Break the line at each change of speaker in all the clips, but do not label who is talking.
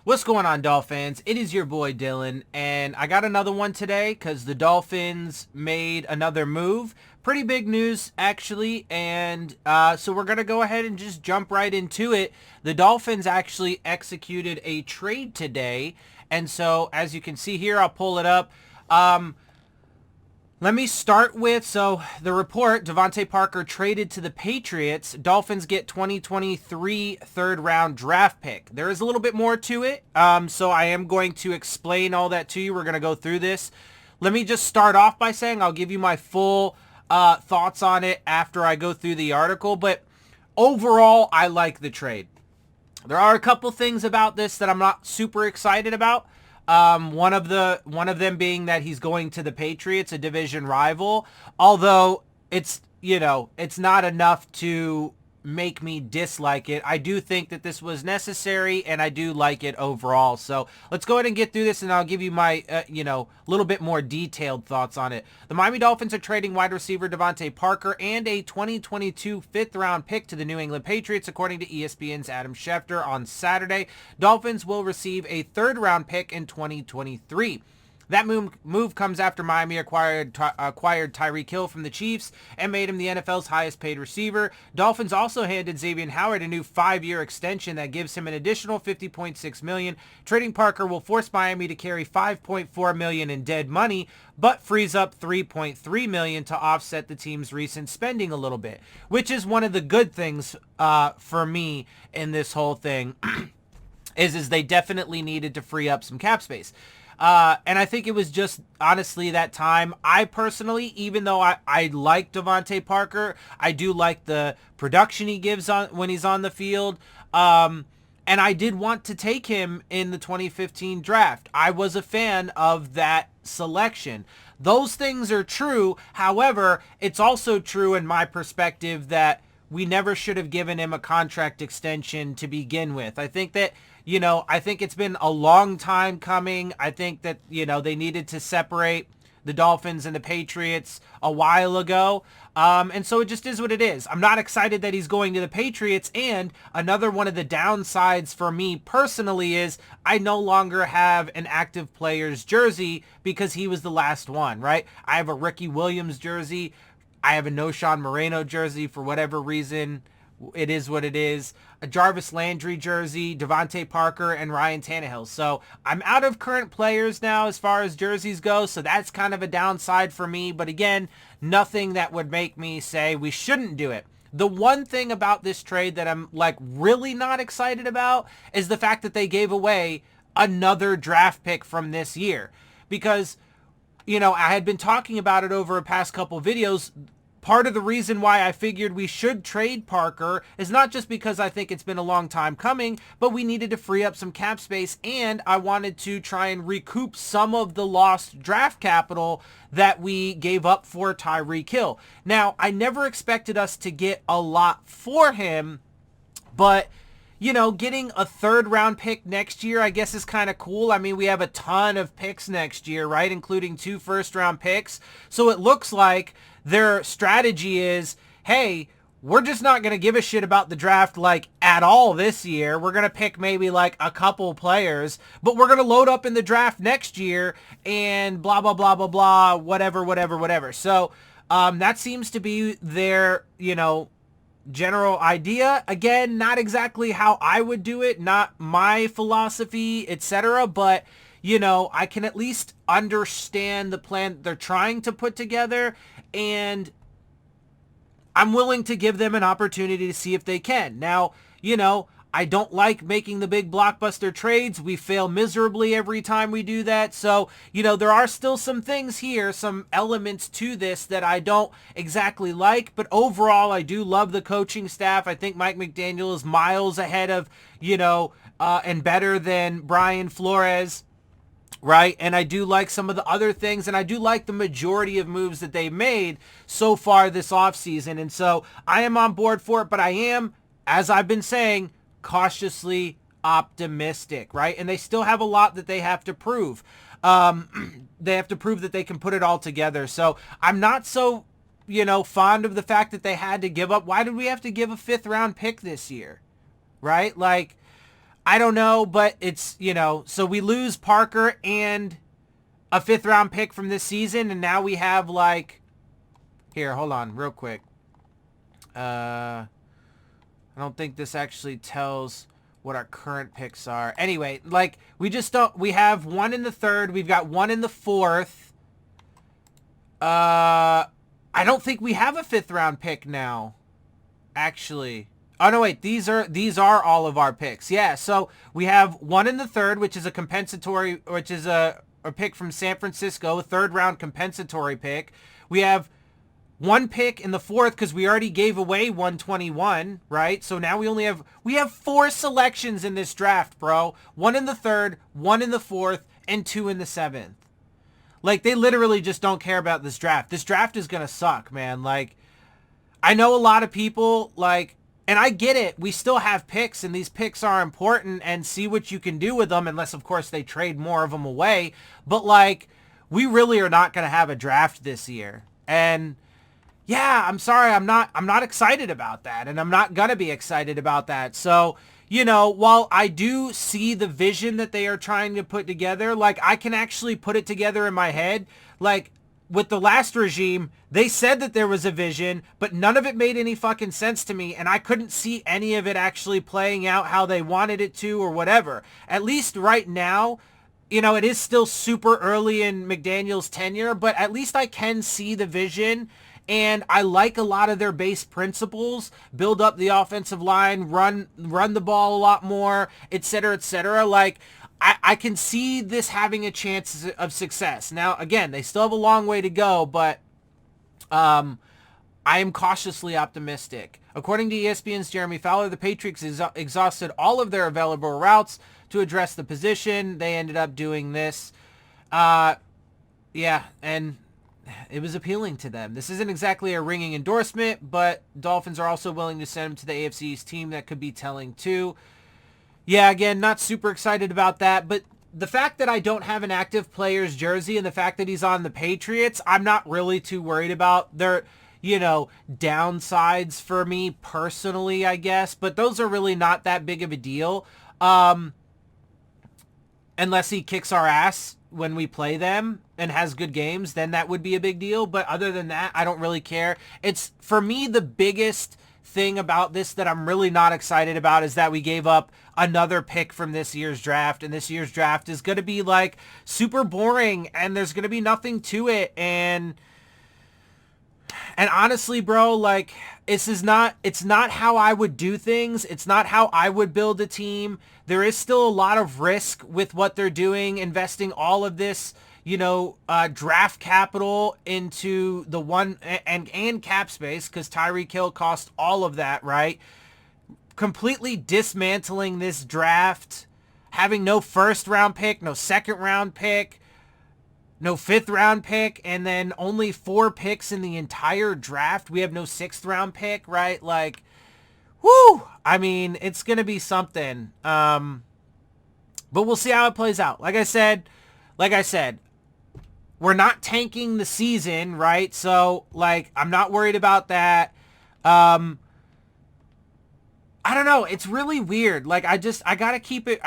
What's going on, Dolphins? It is your boy Dillon, and I got another one today because the Dolphins made another move. Pretty big news, actually, and so we're going to go ahead and just jump right into it. The Dolphins actually executed a trade today, and so as you can see here, I'll pull it up. Let me start with, so the report, DeVante Parker traded to the Patriots. Dolphins get 2023 third-round draft pick. There is a little bit more to it, so I am going to explain all that to you. We're going to go through this. Let me just start off by saying I'll give you my full thoughts on it after I go through the article, but overall, I like the trade. There are a couple things about this that I'm not super excited about. One of them being that he's going to the Patriots, a division rival. Although it's not enough to make me dislike it. I do think that this was necessary, and I do like it overall. So let's go ahead and get through this, and I'll give you my little bit more detailed thoughts on it. The Miami Dolphins are trading wide receiver DeVante Parker and a 2022 fifth-round pick to the New England Patriots, according to ESPN's Adam Schefter on Saturday. Dolphins will receive a third-round pick in 2023. That move comes after Miami acquired Tyreek Hill from the Chiefs and made him the NFL's highest paid receiver. Dolphins also handed Xavier Howard a new 5-year extension that gives him an additional $50.6 million. Trading Parker will force Miami to carry $5.4 million in dead money, but frees up $3.3 million to offset the team's recent spending a little bit, which is one of the good things for me in this whole thing, is they definitely needed to free up some cap space. And I think it was just, honestly, that time. I personally, even though I like DeVante Parker, I do like the production he gives on when he's on the field. And I did want to take him in the 2015 draft. I was a fan of that selection. Those things are true. However, it's also true in my perspective that we never should have given him a contract extension to begin with. I think that, I think it's been a long time coming. I think that, they needed to separate the Dolphins and the Patriots a while ago. And so it just is what it is. I'm not excited that he's going to the Patriots. And another one of the downsides for me personally is I no longer have an active player's jersey because he was the last one, right? I have a Ricky Williams jersey. I have a No-Sean Moreno jersey for whatever reason. It is what it is. A Jarvis Landry jersey, DeVante Parker, and Ryan Tannehill. So I'm out of current players now as far as jerseys go, so that's kind of a downside for me. But again, nothing that would make me say we shouldn't do it. The one thing about this trade that I'm really not excited about is the fact that they gave away another draft pick from this year. Because, I had been talking about it over the past couple videos. Part of the reason why I figured we should trade Parker is not just because I think it's been a long time coming, but we needed to free up some cap space, and I wanted to try and recoup some of the lost draft capital that we gave up for Tyreek Hill. Now, I never expected us to get a lot for him, but getting a third-round pick next year, I guess, is kind of cool. I mean, we have a ton of picks next year, right, including 2 first-round picks. So it looks like their strategy is, hey, we're just not going to give a shit about the draft, at all this year. We're going to pick maybe, a couple players, but we're going to load up in the draft next year and blah, blah, blah, blah, blah, whatever. So that seems to be their, general idea. Again, not exactly how I would do it, not my philosophy, etc. But, I can at least understand the plan they're trying to put together, and I'm willing to give them an opportunity to see if they can. Now, I don't like making the big blockbuster trades. We fail miserably every time we do that. So, there are still some things here, some elements to this that I don't exactly like. But overall, I do love the coaching staff. I think Mike McDaniel is miles ahead of, and better than Brian Flores. Right? And I do like some of the other things, and I do like the majority of moves that they made so far this offseason. And so I am on board for it, but I am, as I've been saying, cautiously optimistic, right? And they still have a lot that they have to prove. They have to prove that they can put it all together. So I'm not so, fond of the fact that they had to give up. Why did we have to give a 5th round pick this year? Right? I don't know, but it's, so we lose Parker and a 5th round pick from this season, and now we have like, here, hold on real quick. I don't think this actually tells what our current picks are. Anyway, like, we have 1 in the 3rd. We've got 1 in the 4th. I don't think we have a 5th round pick now, actually. Oh, no, wait. These are all of our picks. Yeah, so we have 1 in the 3rd, which is a compensatory, which is a pick from San Francisco, a 3rd round compensatory pick. We have 1 pick in the 4th because we already gave away 121, right? So now we have 4 selections in this draft, bro. 1 in the 3rd, 1 in the 4th, and 2 in the 7th. Like, they literally just don't care about this draft. This draft is going to suck, man. Like, I know a lot of people, like, and I get it. We still have picks, and these picks are important, and see what you can do with them, unless, of course, they trade more of them away. But, like, we really are not going to have a draft this year. And yeah, I'm sorry, I'm not excited about that, and I'm not going to be excited about that. So, while I do see the vision that they are trying to put together, like, I can actually put it together in my head. Like, with the last regime, they said that there was a vision, but none of it made any fucking sense to me, and I couldn't see any of it actually playing out how they wanted it to or whatever. At least right now, it is still super early in McDaniel's tenure, but at least I can see the vision. And I like a lot of their base principles: build up the offensive line, run the ball a lot more, etc., etc. Like, I can see this having a chance of success. Now, again, they still have a long way to go, but I am cautiously optimistic. According to ESPN's Jeremy Fowler, the Patriots exhausted all of their available routes to address the position. They ended up doing this. Yeah, and it was appealing to them. This isn't exactly a ringing endorsement, but Dolphins are also willing to send him to the AFC East team. That could be telling too. Yeah, again, not super excited about that, but the fact that I don't have an active player's jersey and the fact that he's on the Patriots, I'm not really too worried about. They're, downsides for me personally, I guess, but those are really not that big of a deal. Unless he kicks our ass when we play them and has good games, then that would be a big deal. But other than that, I don't really care. It's, for me, the biggest thing about this that I'm really not excited about is that we gave up another pick from this year's draft, and this year's draft is going to be like super boring, and there's going to be nothing to it. And honestly, bro, like, it's not how I would do things. It's not how I would build a team. There is still a lot of risk with what they're doing, investing all of this, draft capital into the one and cap space, because Tyreek Hill cost all of that, right? Completely dismantling this draft, having no 1st round pick, no 2nd round pick, no 5th round pick, and then only 4 picks in the entire draft. We have no 6th round pick, right? Like, whoo! I mean, it's going to be something. But we'll see how it plays out. Like I said, we're not tanking the season, right? So, like, I'm not worried about that. I don't know. It's really weird. Like, I just gotta keep it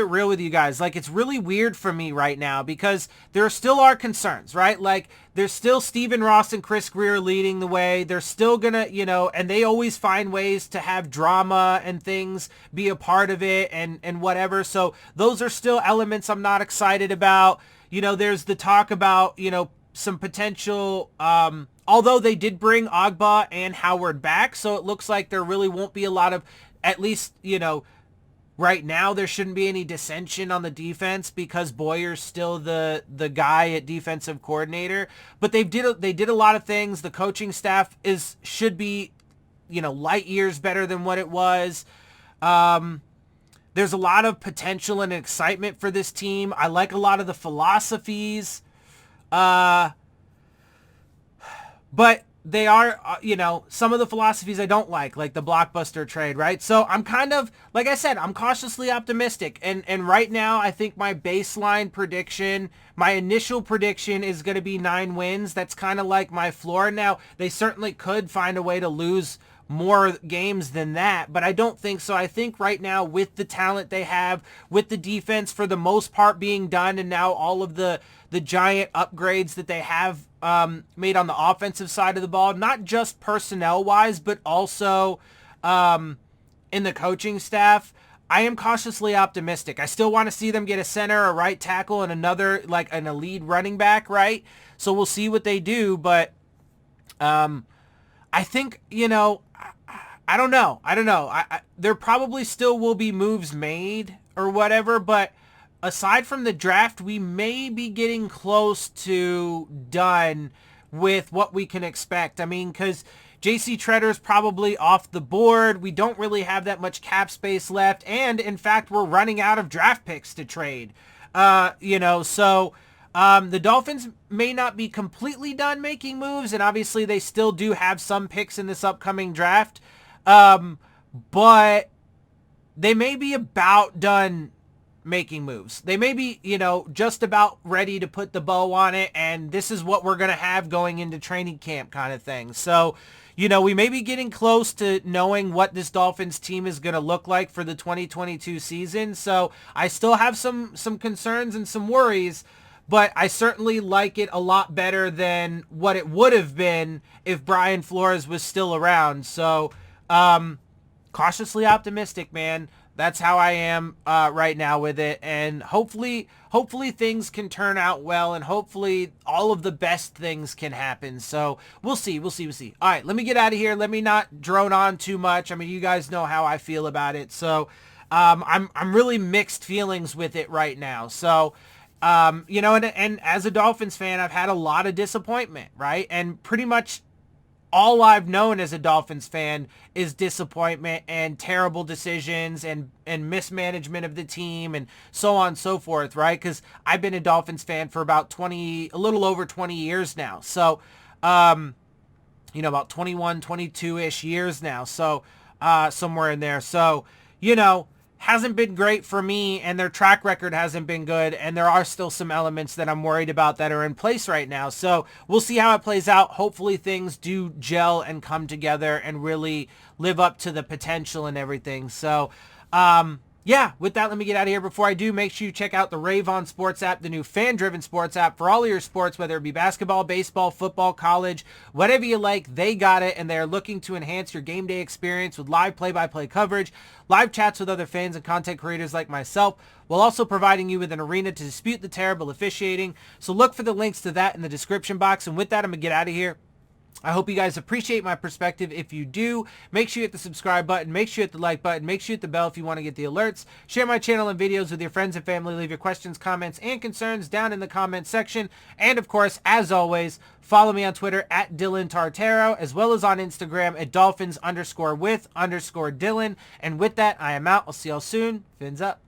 real with you guys. Like, it's really weird for me right now because there still are concerns, right? Like, there's still Stephen Ross and Chris Greer leading the way. They're still gonna, and they always find ways to have drama and things be a part of it and whatever. So those are still elements I'm not excited about. There's the talk about, some potential, although they did bring Agba and Howard back, so it looks like there really won't be a lot of, at least, right now there shouldn't be any dissension on the defense because Boyer's still the guy at defensive coordinator. But they did a lot of things. The coaching staff should be, light years better than what it was. There's a lot of potential and excitement for this team. I like a lot of the philosophies. But they are, some of the philosophies I don't like the blockbuster trade, right? So I'm kind of, like I said, I'm cautiously optimistic. And right now, I think my baseline prediction, my initial prediction is going to be 9 wins. That's kind of like my floor. Now, they certainly could find a way to lose more games than that, but I don't think so. I think right now, with the talent they have, with the defense for the most part being done, and now all of the giant upgrades that they have made on the offensive side of the ball, not just personnel-wise, but also in the coaching staff, I am cautiously optimistic. I still want to see them get a center, a right tackle, and another, like an elite running back, right? So we'll see what they do, but I think, I don't know. There probably still will be moves made or whatever, but aside from the draft, we may be getting close to done with what we can expect. I mean, because J.C. Tretter's probably off the board. We don't really have that much cap space left. And, in fact, we're running out of draft picks to trade. So the Dolphins may not be completely done making moves, and obviously they still do have some picks in this upcoming draft. But they may be about done making moves. They may be, just about ready to put the bow on it, and this is what we're going to have going into training camp kind of thing. So, we may be getting close to knowing what this Dolphins team is going to look like for the 2022 season. So I still have some concerns and some worries, but I certainly like it a lot better than what it would have been if Brian Flores was still around. So, cautiously optimistic, man. That's how I am right now with it, and hopefully things can turn out well, and hopefully all of the best things can happen. So we'll see. All right, let me get out of here. Let me not drone on too much. I mean, you guys know how I feel about it. So I'm really mixed feelings with it right now. So and as a Dolphins fan, I've had a lot of disappointment, right? And pretty much all I've known as a Dolphins fan is disappointment and terrible decisions and mismanagement of the team and so on and so forth, right? Because I've been a Dolphins fan for about a little over 20 years now. So, about 21, 22-ish years now. So, somewhere in there. So, hasn't been great for me, and their track record hasn't been good, and there are still some elements that I'm worried about that are in place right now. So we'll see how it plays out. Hopefully things do gel and come together and really live up to the potential and everything. So with that, let me get out of here. Before I do, make sure you check out the Rave On Sports App, the new fan-driven sports app for all of your sports, whether it be basketball, baseball, football, college, whatever you like, they got it, and they're looking to enhance your game day experience with live play-by-play coverage, live chats with other fans and content creators like myself, while also providing you with an arena to dispute the terrible officiating. So look for the links to that in the description box, and with that, I'm going to get out of here. I hope you guys appreciate my perspective. If you do, make sure you hit the subscribe button, make sure you hit the like button, make sure you hit the bell if you want to get the alerts. Share my channel and videos with your friends and family. Leave your questions, comments, and concerns down in the comments section. And of course, as always, follow me on Twitter at DillonTartaro, as well as on Instagram at Dolphins_with_Dillon. And with that, I am out. I'll see y'all soon. Fins up.